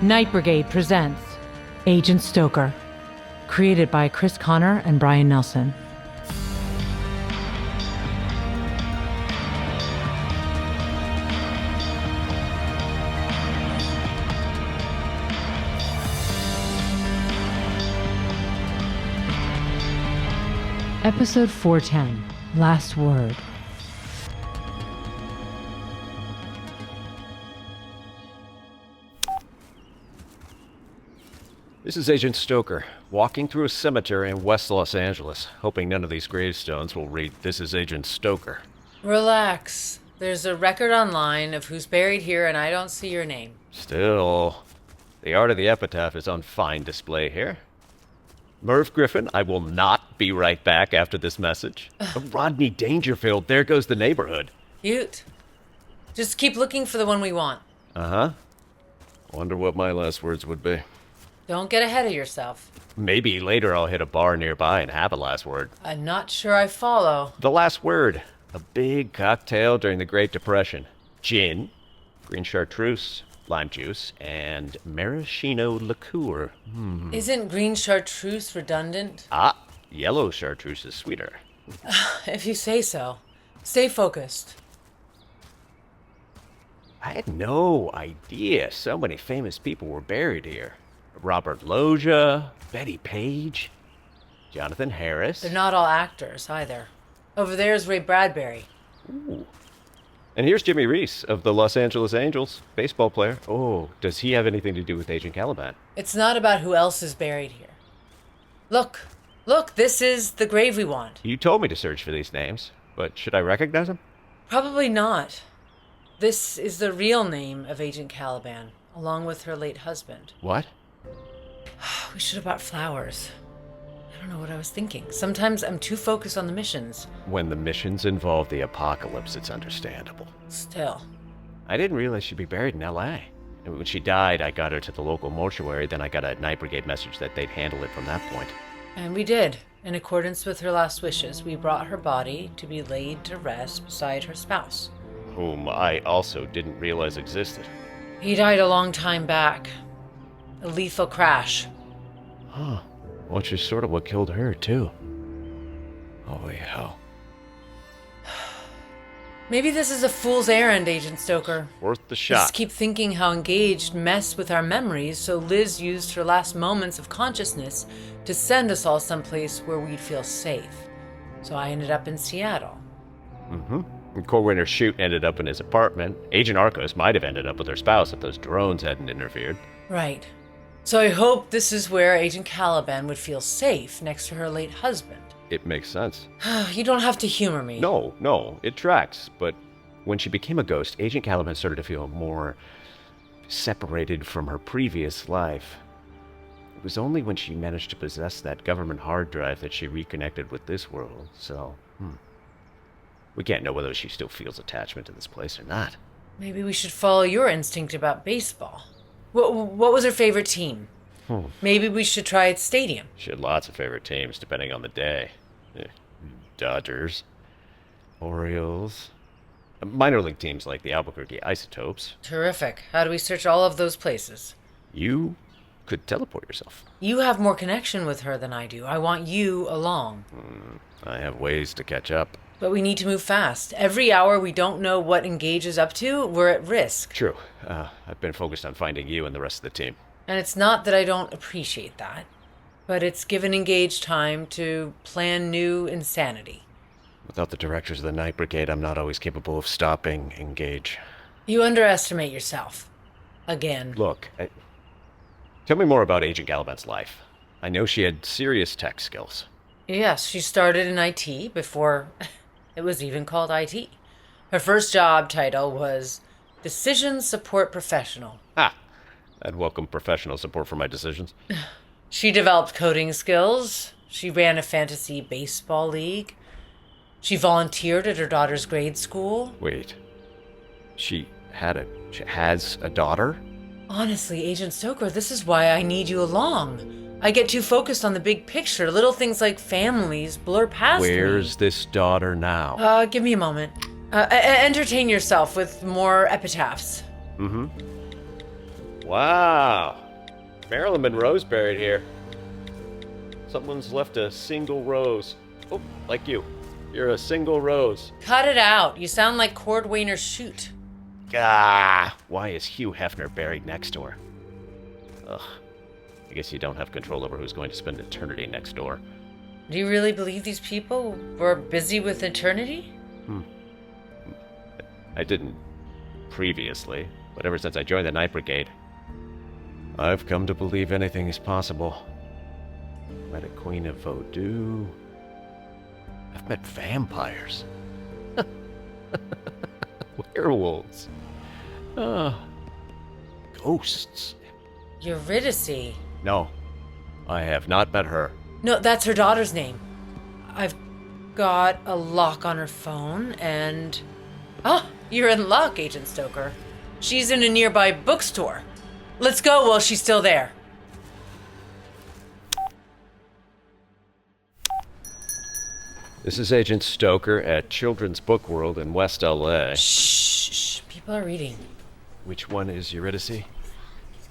Night Brigade presents Agent Stoker, created by Chris Connor and Brian Nelson. Episode 410, Last Word. This is Agent Stoker, walking through a cemetery in West Los Angeles, hoping none of these gravestones will read, "This is Agent Stoker." Relax. There's a record online of who's buried here, and I don't see your name. Still, the art of the epitaph is on fine display here. Merv Griffin, I will not be right back after this message. Rodney Dangerfield, there goes the neighborhood. Cute. Just keep looking for the one we want. Uh-huh. Wonder what my last words would be. Don't get ahead of yourself. Maybe later I'll hit a bar nearby and have a last word. I'm not sure I follow. The last word. A big cocktail during the Great Depression. Gin, green chartreuse, lime juice, and maraschino liqueur. Isn't green chartreuse redundant? Ah, yellow chartreuse is sweeter. If you say so. Stay focused. I had no idea so many famous people were buried here. Robert Loggia, Betty Page, Jonathan Harris. They're not all actors, either. Over there's Ray Bradbury. Ooh. And here's Jimmy Reese of the Los Angeles Angels, baseball player. Oh, does he have anything to do with Agent Caliban? It's not about who else is buried here. Look, this is the grave we want. You told me to search for these names, but should I recognize them? Probably not. This is the real name of Agent Caliban, along with her late husband. What? We should have bought flowers. I don't know what I was thinking. Sometimes I'm too focused on the missions. When the missions involve the apocalypse, it's understandable. Still. I didn't realize she'd be buried in L.A. And when she died, I got her to the local mortuary, then I got a Night Brigade message that they'd handle it from that point. And we did. In accordance with her last wishes, we brought her body to be laid to rest beside her spouse. Whom I also didn't realize existed. He died a long time back. A lethal crash. Huh. Which is sort of what killed her, too. Holy hell. Maybe this is a fool's errand, Agent Stoker. Worth the We shot. just keep thinking how engaged mess with our memories, so Liz used her last moments of consciousness to send us all someplace where we'd feel safe. So I ended up in Seattle. Mm-hmm. And Corwinner's shoot ended up in his apartment. Agent Arcos might have ended up with her spouse if those drones hadn't interfered. Right. So I hope this is where Agent Caliban would feel safe next to her late husband. It makes sense. You don't have to humor me. No, it tracks. But when she became a ghost, Agent Caliban started to feel more separated from her previous life. It was only when she managed to possess that government hard drive that she reconnected with this world, so... We can't know whether she still feels attachment to this place or not. Maybe we should follow your instinct about baseball. What was her favorite team? Maybe we should try its stadium. She had lots of favorite teams, depending on the day. Dodgers, Orioles, minor league teams like the Albuquerque Isotopes. Terrific. How do we search all of those places? You could teleport yourself. You have more connection with her than I do. I want you along. I have ways to catch up. But we need to move fast. Every hour we don't know what Engage is up to, we're at risk. True. I've been focused on finding you and the rest of the team. And it's not that I don't appreciate that, but it's given Engage time to plan new insanity. Without the directors of the Night Brigade, I'm not always capable of stopping Engage. You underestimate yourself. Again. Look, tell me more about Agent Caliban's life. I know she had serious tech skills. Yes, she started in IT before it was even called IT. Her first job title was Decision Support Professional. I'd welcome professional support for my decisions. She developed coding skills. She ran a fantasy baseball league. She volunteered at her daughter's grade school. Wait. She has a daughter? Honestly, Agent Stoker, this is why I need you along. I get too focused on the big picture. Little things like families blur past me. Where's this daughter now? Give me a moment. Entertain yourself with more epitaphs. Mm-hmm. Wow. Marilyn Monroe's buried here. Someone's left a single rose. Oh, like you. You're a single rose. Cut it out. You sound like Cordwainer Shoot. Ah, why is Hugh Hefner buried next door? Ugh. I guess you don't have control over who's going to spend eternity next door. Do you really believe these people were busy with eternity? I didn't previously, but ever since I joined the Night Brigade, I've come to believe anything is possible. I've met a queen of voodoo. I've met vampires. Werewolves. Ghosts. Eurydice. No, I have not met her. No, that's her daughter's name. I've got a lock on her phone and... Oh, you're in luck, Agent Stoker. She's in a nearby bookstore. Let's go while she's still there. This is Agent Stoker at Children's Book World in West LA. Shh. People are reading. Which one is Eurydice?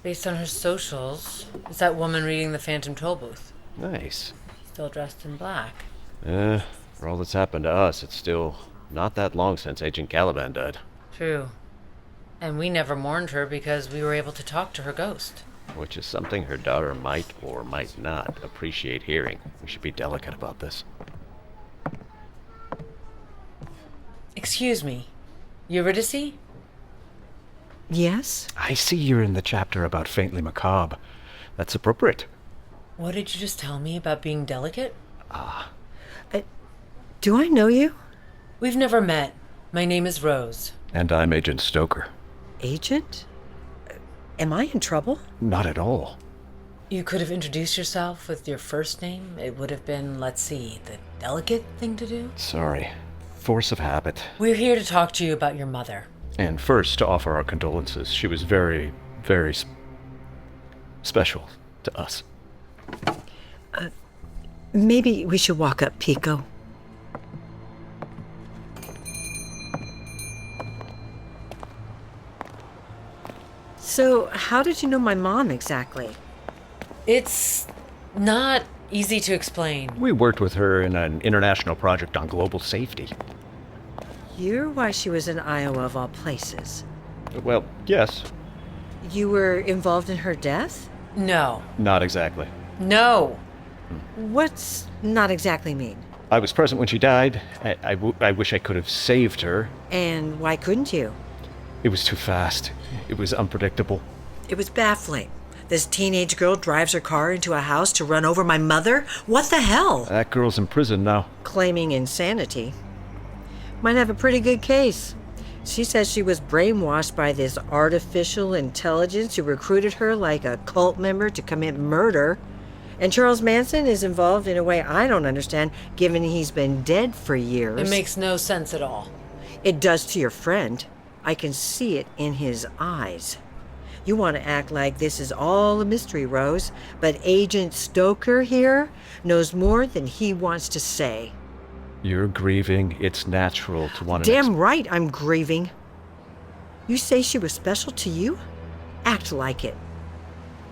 Based on her socials, it's that woman reading the Phantom Toll Booth. Nice. Still dressed in black. For all that's happened to us, it's still not that long since Agent Caliban died. True. And we never mourned her because we were able to talk to her ghost. Which is something her daughter might or might not appreciate hearing. We should be delicate about this. Excuse me, Eurydice? Yes? I see you're in the chapter about Faintly Macabre. That's appropriate. What did you just tell me about being delicate? Do I know you? We've never met. My name is Rose. And I'm Agent Stoker. Agent? Am I in trouble? Not at all. You could have introduced yourself with your first name. It would have been, let's see, the delicate thing to do. Sorry. Force of habit. We're here to talk to you about your mother. And first, to offer our condolences. She was very, very special to us. Maybe we should walk up, Pico. So, how did you know my mom exactly? It's not easy to explain. We worked with her in an international project on global safety. You're why she was in Iowa of all places. Well, yes. You were involved in her death? No. Not exactly. No. What's not exactly mean? I was present when she died. I wish I could have saved her. And why couldn't you? It was too fast. It was unpredictable. It was baffling. This teenage girl drives her car into a house to run over my mother? What the hell? That girl's in prison now. Claiming insanity. Might have a pretty good case. She says she was brainwashed by this artificial intelligence who recruited her like a cult member to commit murder. And Charles Manson is involved in a way I don't understand, given he's been dead for years. It makes no sense at all. It does to your friend. I can see it in his eyes. You want to act like this is all a mystery, Rose, but Agent Stoker here knows more than he wants to say. You're grieving. It's natural to want to... Damn right I'm grieving. You say she was special to you? Act like it.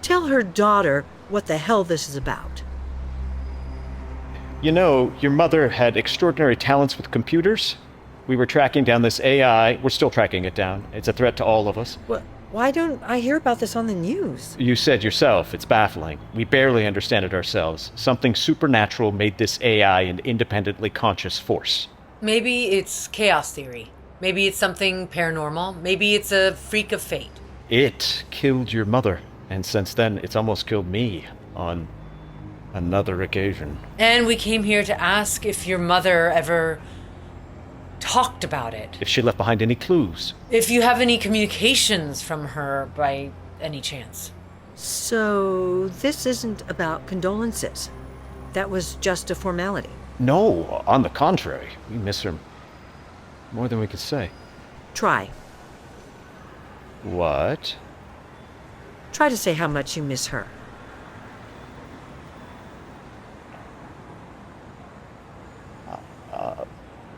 Tell her daughter what the hell this is about. You know, your mother had extraordinary talents with computers. We were tracking down this AI. We're still tracking it down. It's a threat to all of us. Why don't I hear about this on the news? You said yourself, it's baffling. We barely understand it ourselves. Something supernatural made this AI an independently conscious force. Maybe it's chaos theory. Maybe it's something paranormal. Maybe it's a freak of fate. It killed your mother, and since then, it's almost killed me on another occasion. And we came here to ask if your mother ever talked about it. If she left behind any clues. If you have any communications from her by any chance. So this isn't about condolences. That was just a formality. No, on the contrary. We miss her more than we could say. Try. What? Try to say how much you miss her.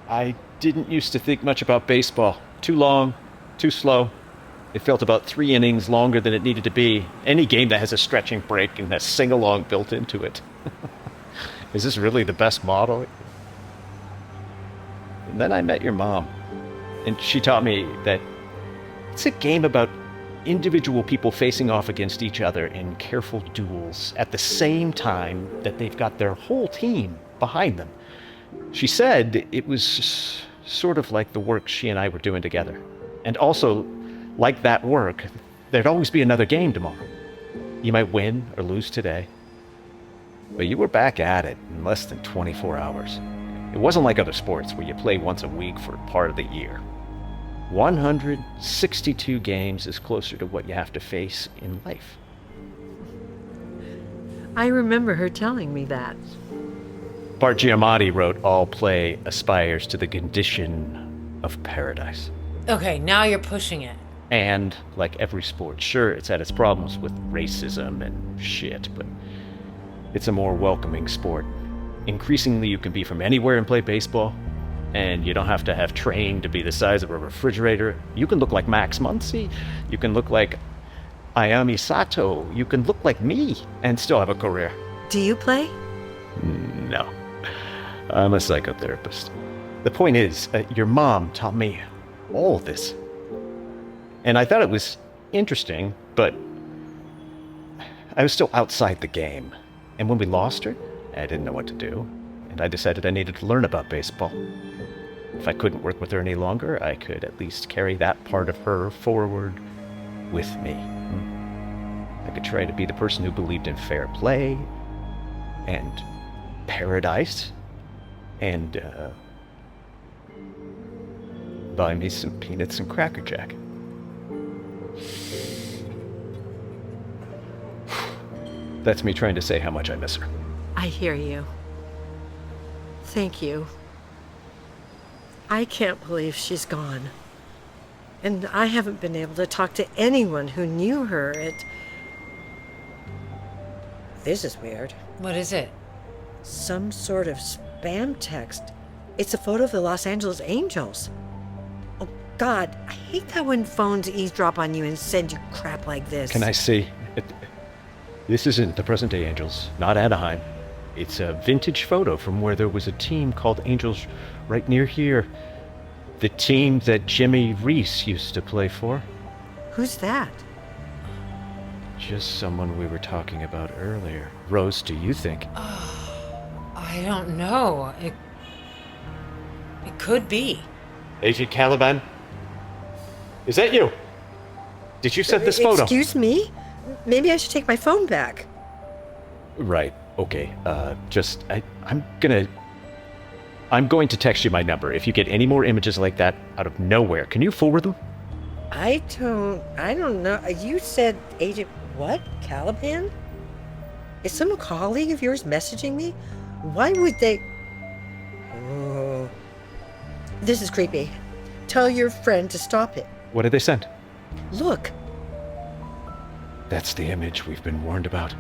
I didn't used to think much about baseball. Too long, too slow. It felt about 3 innings longer than it needed to be. Any game that has a stretching break and a sing-along built into it. Is this really the best model? And then I met your mom, and she taught me that it's a game about individual people facing off against each other in careful duels at the same time that they've got their whole team behind them. She said it was sort of like the work she and I were doing together. And also, like that work, there'd always be another game tomorrow. You might win or lose today, but you were back at it in less than 24 hours. It wasn't like other sports where you play once a week for part of the year. 162 games is closer to what you have to face in life. I remember her telling me that. Bart Giamatti wrote, "All play aspires to the condition of paradise." Okay, now you're pushing it. And, like every sport, sure, it's had its problems with racism and shit, but it's a more welcoming sport. Increasingly, you can be from anywhere and play baseball, and you don't have to have trained to be the size of a refrigerator. You can look like Max Muncy, you can look like Ayami Sato, you can look like me, and still have a career. Do you play? No. I'm a psychotherapist. The point is, your mom taught me all this. And I thought it was interesting, but I was still outside the game. And when we lost her, I didn't know what to do. And I decided I needed to learn about baseball. If I couldn't work with her any longer, I could at least carry that part of her forward with me. I could try to be the person who believed in fair play and paradise and buy me some peanuts and Cracker Jack. That's me trying to say how much I miss her. I hear you. Thank you. I can't believe she's gone. And I haven't been able to talk to anyone who knew her. This is weird. What is it? Some sort of spam text. It's a photo of the Los Angeles Angels. Oh, God, I hate that when phones eavesdrop on you and send you crap like this. Can I see? This isn't the present-day Angels, not Anaheim. It's a vintage photo from where there was a team called Angels right near here. The team that Jimmy Reese used to play for. Who's that? Just someone we were talking about earlier. Rose, do you think? I don't know. It could be. Agent Caliban? Is that you? Did you send this photo? Excuse me? Maybe I should take my phone back. Right. Okay. I'm going to text you my number. If you get any more images like that out of nowhere, can you forward them? I don't know. You said Agent what? Caliban? Is some colleague of yours messaging me? Why would they... Oh. This is creepy. Tell your friend to stop it. What did they send? Look. That's the image we've been warned about.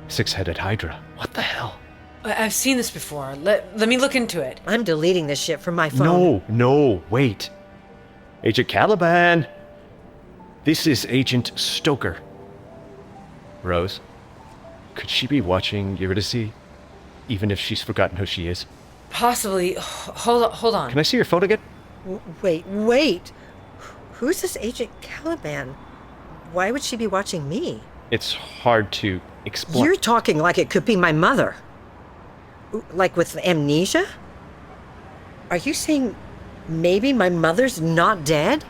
Six-headed Hydra. What the hell? I've seen this before. Let me look into it. I'm deleting this shit from my phone. No, wait. Agent Caliban. This is Agent Stoker. Rose, could she be watching Eurydice, even if she's forgotten who she is? Possibly. Hold on. Can I see your phone again? Wait. Who's this Agent Caliban? Why would she be watching me? It's hard to explain. You're talking like it could be my mother. Like with amnesia? Are you saying maybe my mother's not dead?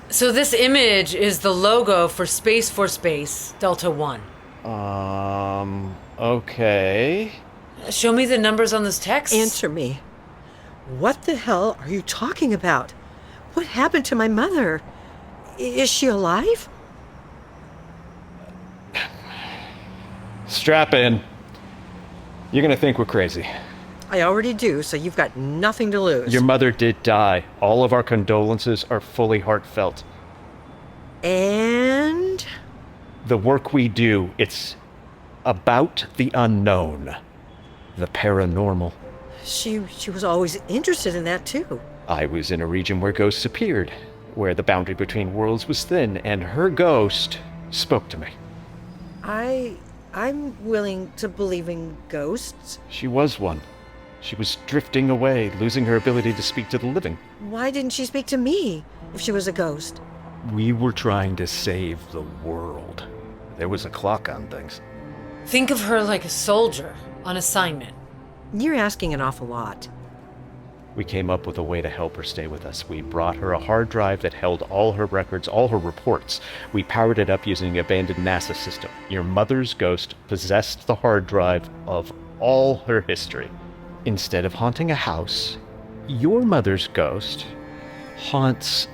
So this image is the logo for Space Force Base Delta 1. Okay. Show me the numbers on this text. Answer me. What the hell are you talking about? What happened to my mother? Is she alive? Strap in. You're gonna think we're crazy. I already do, so you've got nothing to lose. Your mother did die. All of our condolences are fully heartfelt. And? The work we do, it's about the unknown. The paranormal. She was always interested in that, too. I was in a region where ghosts appeared. where the boundary between worlds was thin, and her ghost spoke to me. I'm willing to believe in ghosts. She was one. She was drifting away, losing her ability to speak to the living. Why didn't she speak to me if she was a ghost? We were trying to save the world. There was a clock on things. Think of her like a soldier on assignment. You're asking an awful lot. We came up with a way to help her stay with us. We brought her a hard drive that held all her records, all her reports. We powered it up using an abandoned NASA system. Your mother's ghost possessed the hard drive of all her history. Instead of haunting a house, your mother's ghost haunts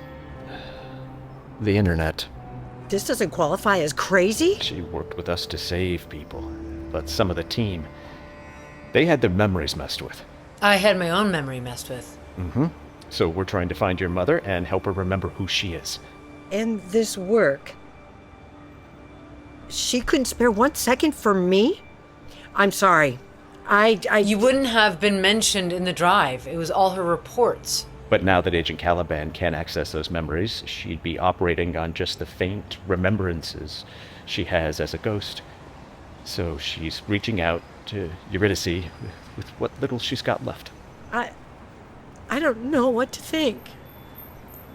the internet. This doesn't qualify as crazy? She worked with us to save people, but some of the team, they had their memories messed with. I had my own memory messed with. So we're trying to find your mother and help her remember who she is. And this work. She couldn't spare 1 second for me? I'm sorry. You wouldn't have been mentioned in the drive. It was all her reports. But now that Agent Caliban can access those memories, she'd be operating on just the faint remembrances she has as a ghost. So she's reaching out to Eurydice with what little she's got left. I don't know what to think.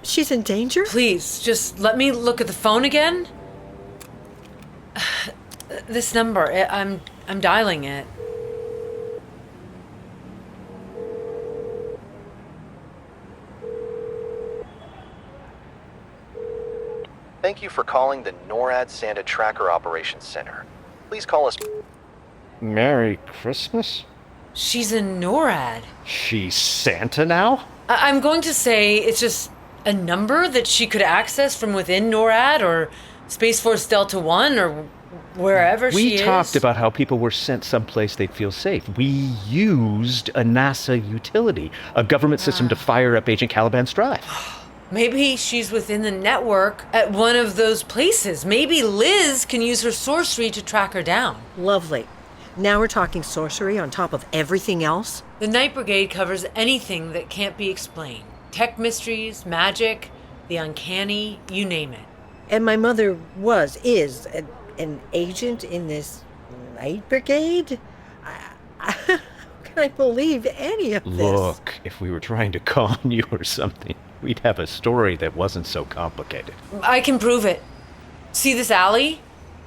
She's in danger? Please, just let me look at the phone again. This number, I'm dialing it. Thank you for calling the NORAD Santa Tracker Operations Center. Please call us. Merry Christmas? She's in NORAD. She's Santa now? I'm going to say it's just a number that she could access from within NORAD or Space Force Delta 1 or wherever she is. We talked about how people were sent someplace they'd feel safe. We used a NASA utility, a government system to fire up Agent Caliban's drive. Maybe she's within the network at one of those places. Maybe Liz can use her sorcery to track her down. Lovely. Now we're talking sorcery on top of everything else? The Night Brigade covers anything that can't be explained. Tech mysteries, magic, the uncanny, you name it. And my mother is an agent in this Night Brigade? How can I believe any of this? Look, if we were trying to con you or something, we'd have a story that wasn't so complicated. I can prove it. See this alley?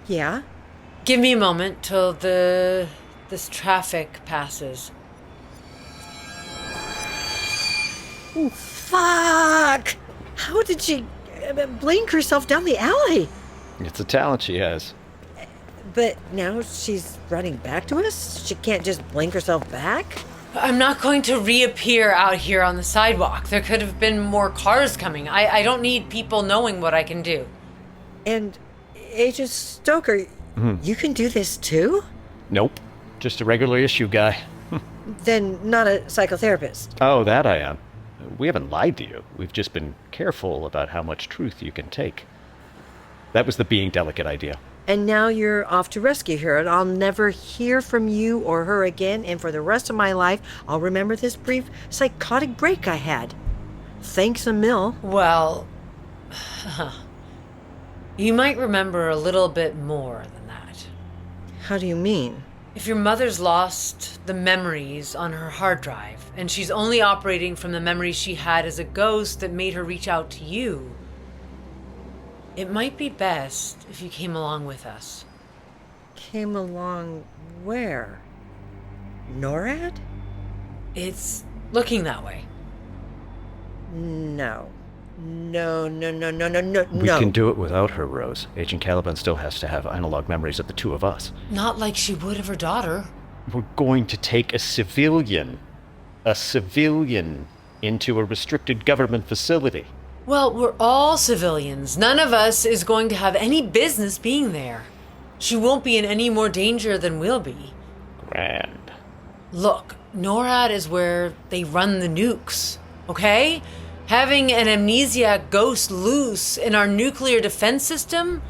Yeah? Give me a moment till this traffic passes. Oh, fuck! How did she blink herself down the alley? It's a talent she has. But now she's running back to us? She can't just blink herself back? I'm not going to reappear out here on the sidewalk. There could have been more cars coming. I don't need people knowing what I can do. And Agent Stoker, you can do this too? Nope. Just a regular issue guy. Then not a psychotherapist. Oh, that I am. We haven't lied to you. We've just been careful about how much truth you can take. That was the being delicate idea. And now you're off to rescue her, and I'll never hear from you or her again, and for the rest of my life, I'll remember this brief psychotic break I had. Thanks a mil. Well, you might remember a little bit more than that. How do you mean? If your mother's lost the memories on her hard drive, and she's only operating from the memories she had as a ghost that made her reach out to you, it might be best if you came along with us. Came along where? NORAD? It's looking that way. No. No. We can do it without her, Rose. Agent Caliban still has to have analog memories of the two of us. Not like she would of her daughter. We're going to take a civilian into a restricted government facility. Well, we're all civilians. None of us is going to have any business being there. She won't be in any more danger than we'll be. Grand. Look, NORAD is where they run the nukes, okay? Having an amnesiac ghost loose in our nuclear defense system,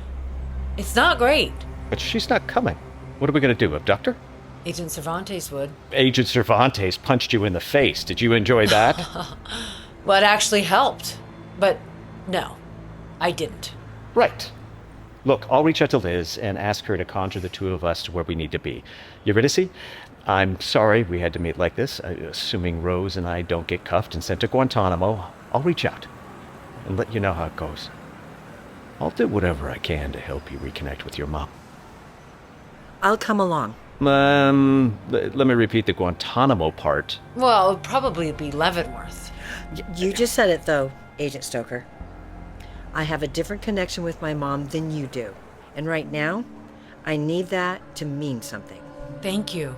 it's not great. But she's not coming. What are we going to do, abduct her? Agent Cervantes would. Agent Cervantes punched you in the face. Did you enjoy that? Well, it actually helped. But No, I didn't. Right. Look, I'll reach out to Liz and ask her to conjure the two of us to where we need to be. Eurydice, I'm sorry we had to meet like this. Assuming Rose and I don't get cuffed and sent to Guantanamo, I'll reach out and let you know how it goes. I'll do whatever I can to help you reconnect with your mom. I'll come along. Let me repeat the Guantanamo part. Well, it'll probably be Leavenworth. You just said it, though, Agent Stoker. I have a different connection with my mom than you do. And right now, I need that to mean something. Thank you.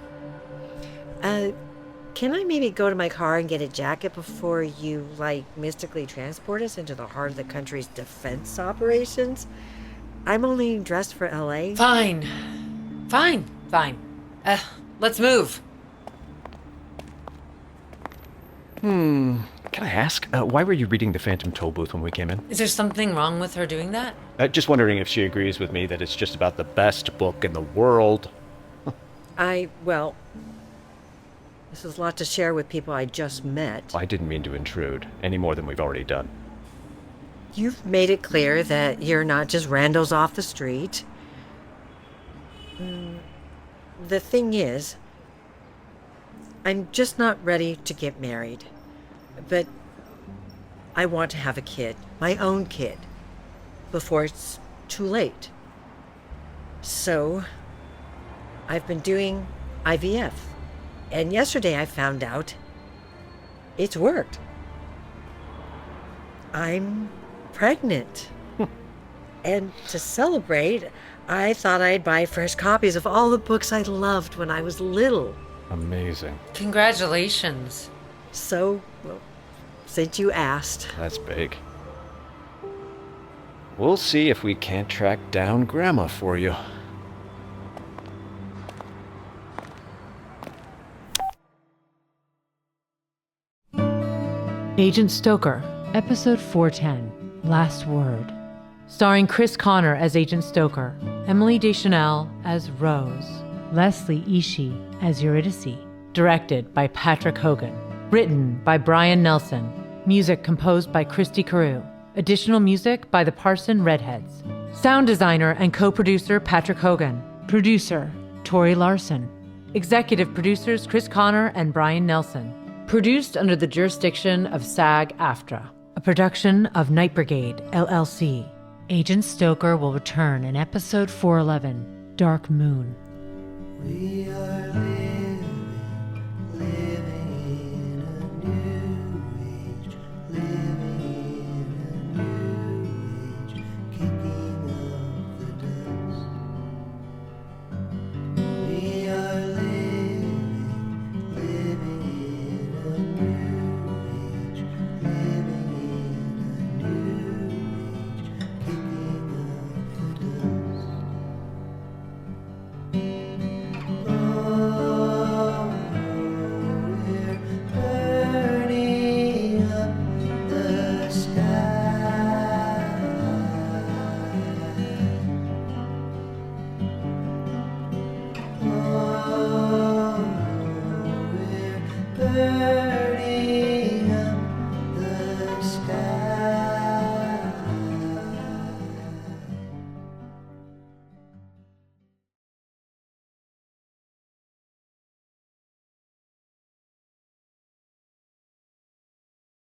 Can I maybe go to my car and get a jacket before you, mystically transport us into the heart of the country's defense operations? I'm only dressed for LA. Fine. Let's move. Can I ask, why were you reading the Phantom Toll Booth when we came in? Is there something wrong with her doing that? Just wondering if she agrees with me that it's just about the best book in the world. Well, this is a lot to share with people I just met. I didn't mean to intrude, any more than we've already done. You've made it clear that you're not just randos off the street. The thing is, I'm just not ready to get married. But I want to have a kid, my own kid, before it's too late. So, I've been doing IVF. And yesterday I found out it's worked. I'm pregnant. And to celebrate, I thought I'd buy fresh copies of all the books I loved when I was little. Amazing. Congratulations. So, well, since you asked. That's big. We'll see if we can't track down Grandma for you. Agent Stoker, Episode 410, Last Word. Starring Chris Connor as Agent Stoker, Emily Deschanel as Rose, Leslie Ishii as Eurydice. Directed by Patrick Hogan. Written by Brian Nelson. Music composed by Christy Carew. Additional music by the Parson Redheads. Sound designer and co-producer Patrick Hogan. Producer Tori Larsen. Executive producers Chris Connor and Brian Nelson. Produced under the jurisdiction of SAG-AFTRA. A production of Night Brigade, LLC. Agent Stoker will return in episode 411, Dark Moon. We are living in a new